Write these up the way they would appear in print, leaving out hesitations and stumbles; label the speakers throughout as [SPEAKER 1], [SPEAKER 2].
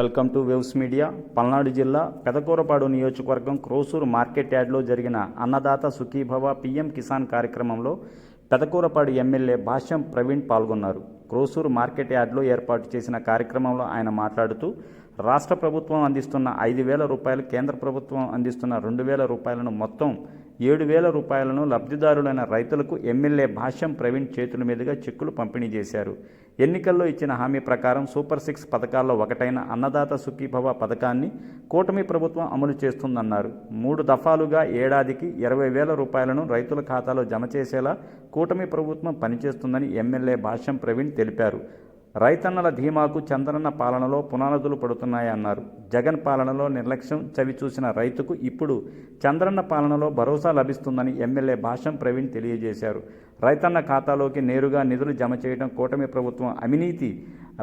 [SPEAKER 1] Welcome to waves media. Palnadu జిల్లా పెదకూరపాడు నియోజకవర్గం Krosuru market యార్డ్లో జరిగిన అన్నదాత సుఖీభవ పీఎం కిసాన్ కార్యక్రమంలో పెదకూరపాడు ఎమ్మెల్యే భాష్యం ప్రవీణ్ పాల్గొన్నారు. క్రోసూరు మార్కెట్ యార్డ్లో ఏర్పాటు చేసిన కార్యక్రమంలో ఆయన మాట్లాడుతూ రాష్ట్ర ప్రభుత్వం అందిస్తున్న 5,000 రూపాయలు, కేంద్ర ప్రభుత్వం అందిస్తున్న 2,000 రూపాయలను మొత్తం 7,000 రూపాయలను లబ్ధిదారులైన రైతులకు ఎమ్మెల్యే భాష్యం ప్రవీణ్ చేతుల మీదుగా చెక్కులు పంపిణీ చేశారు. ఎన్నికల్లో ఇచ్చిన హామీ ప్రకారం సూపర్ 6 పథకాల్లో ఒకటైన అన్నదాత సుఖీభవ పథకాన్ని కూటమి ప్రభుత్వం అమలు చేస్తుందన్నారు. 3 దఫాలుగా ఏడాదికి 20,000 రూపాయలను రైతుల ఖాతాలో జమ చేసేలా కూటమి ప్రభుత్వం పనిచేస్తుందని ఎమ్మెల్యే భాష్యం ప్రవీణ్ తెలిపారు. రైతన్నల ధీమాకు చంద్రన్న పాలనలో పునాదులు పడుతున్నాయన్నారు. జగన్ పాలనలో నిర్లక్ష్యం చవిచూసిన రైతుకు ఇప్పుడు చంద్రన్న పాలనలో భరోసా లభిస్తుందని ఎమ్మెల్యే భాష్యం ప్రవీణ్ తెలియజేశారు. రైతన్న ఖాతాలోకి నేరుగా నిధులు జమ చేయడం కూటమి ప్రభుత్వం అవినీతి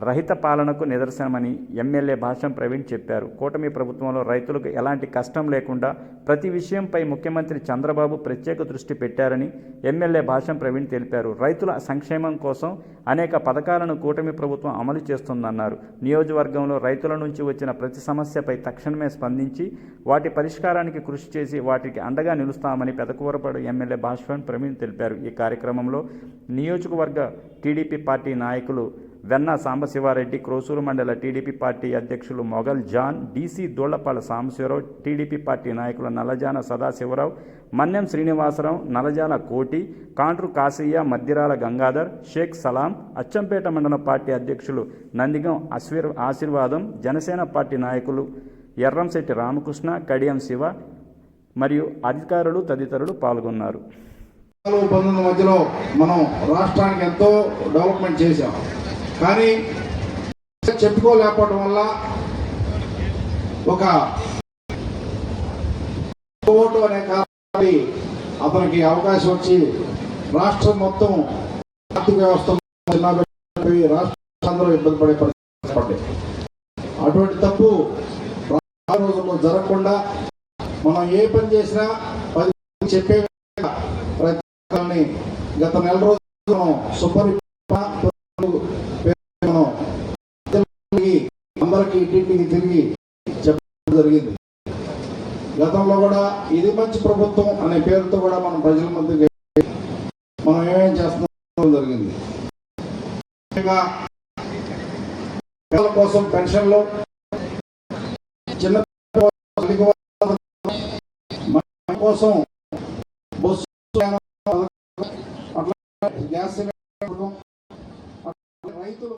[SPEAKER 1] రహిత పాలనకు నిదర్శనమని ఎమ్మెల్యే భాష్యం ప్రవీణ్ చెప్పారు. కూటమి ప్రభుత్వంలో రైతులకు ఎలాంటి కష్టం లేకుండా ప్రతి విషయంపై ముఖ్యమంత్రి చంద్రబాబు ప్రత్యేక దృష్టి పెట్టారని ఎమ్మెల్యే భాష్యం ప్రవీణ్ తెలిపారు. రైతుల సంక్షేమం కోసం అనేక పథకాలను కూటమి ప్రభుత్వం అమలు చేస్తుందన్నారు. నియోజకవర్గంలో రైతుల నుంచి వచ్చిన ప్రతి సమస్యపై తక్షణమే స్పందించి వాటి పరిష్కారానికి కృషి చేసి వాటికి అండగా నిలుస్తామని పెదకూరపాడు ఎమ్మెల్యే భాష్యం ప్రవీణ్ తెలిపారు. ఈ కార్యక్రమంలో నియోజకవర్గ టీడీపీ పార్టీ నాయకులు వెన్న సాంబశివారెడ్డి, క్రోసూరు మండల టీడీపీ పార్టీ అధ్యక్షులు Mogal John, DC Dhullapala Sambasivarao, TDP party నాయకులు నల్లజాన సదాశివరావు, మన్యం శ్రీనివాసరావు, నల్లజాల కోటి, కాంట్రు కాసయ్య, మద్దిరాల గంగాధర్, షేక్ సలాం, అచ్చంపేట మండల పార్టీ అధ్యక్షులు నందిగం ఆశీర్వాదం, జనసేన పార్టీ నాయకులు ఎర్రంశెట్టి రామకృష్ణ, కడియం శివ మరియు అధికారులు తదితరులు పాల్గొన్నారు.
[SPEAKER 2] మధ్యలో మనం రాష్ట్రానికి ఎంతో డెవలప్మెంట్ చేశాం, కానీ చెప్పుకోలేకపోవడం వల్ల ఒక ఓటు అనే కారణాన్ని అతనికి అవకాశం వచ్చి రాష్ట్రం మొత్తం ఆర్థిక వ్యవస్థ రాష్ట్రాలందరూ ఇబ్బంది పడే పరిస్థితి. అటువంటి తప్పు రోజుల్లో జరగకుండా మనం ఏ పని చేసినా 10 చెప్పే గత నెల రోజులు సూపర్ అందరికీ ఇంటింటికి తిరిగి చెప్పడం జరిగింది. గతంలో కూడా ఇది మంచి ప్రభుత్వం అనే పేరుతో కూడా మనం ప్రజల మధ్య మనం ఏమేం చేస్తున్నాం జరిగింది. పిల్లల కోసం పెన్షన్లు, చిన్న కోసం బస్సు గ్యాస్ రైతులు